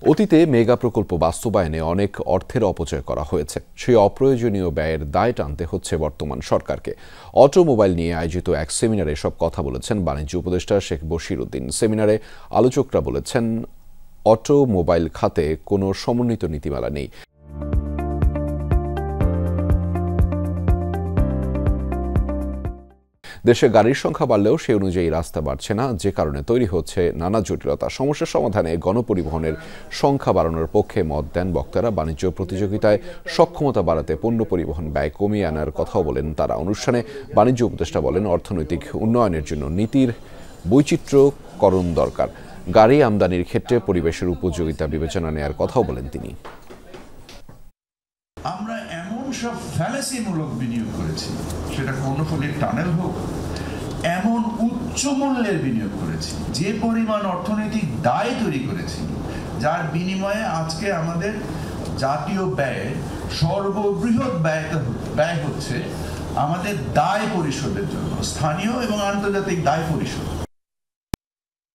অতীতে মেগা প্রকল্প বাস্তবায়নে অনেক অর্থের অপচয় করা হয়েছে। সেই অপ্রয়োজনীয় ব্যয়ের দায় টানতে হচ্ছে বর্তমান সরকারকে। অটোমোবাইল নিয়ে আয়োজিত এক সেমিনারে এসব কথা বলেছেন বাণিজ্য উপদেষ্টা শেখ বশির উদ্দিন। সেমিনারে আলোচকরা বলেছেন, অটোমোবাইল খাতে কোনো সমন্বিত নীতিমালা নেই। দেশে গাড়ির সংখ্যা বাড়লেও সে অনুযায়ী রাস্তা বাড়ছে না, যে কারণে তৈরি হচ্ছে নানা জটিলতা। সমস্যার সমাধানে গণপরিবহনের সংখ্যা বাড়ানোর পক্ষে মত দেন বক্তারা। বাণিজ্য প্রতিযোগিতায় সক্ষমতা বাড়াতে পণ্য পরিবহন ব্যয় কমিয়ে আনার কথাও বলেন তারা। অনুষ্ঠানে বাণিজ্য উপদেষ্টা বলেন, অর্থনৈতিক উন্নয়নের জন্য নীতির বৈচিত্র্যকরণ দরকার। গাড়ি আমদানির ক্ষেত্রে পরিবেশের উপযোগিতা বিবেচনা নেয়ার কথাও বলেন তিনি। আমরা এমন সব ফ্যালাসিমূলক বিনিয়োগ করেছি, সেটা কর্ণফুলীর টানেল হোক, এমন উচ্চ মূল্যের বিনিয়োগ করেছি, যে পরিমাণ অর্থনৈতিক দায় তৈরি করেছি, যার বিনিময়ে আজকে আমাদের জাতীয় ব্যয়ের সর্ববৃহৎ ব্যয় হচ্ছে আমাদের দায় পরিশোধের জন্য, স্থানীয় এবং আন্তর্জাতিক দায় পরিশোধ।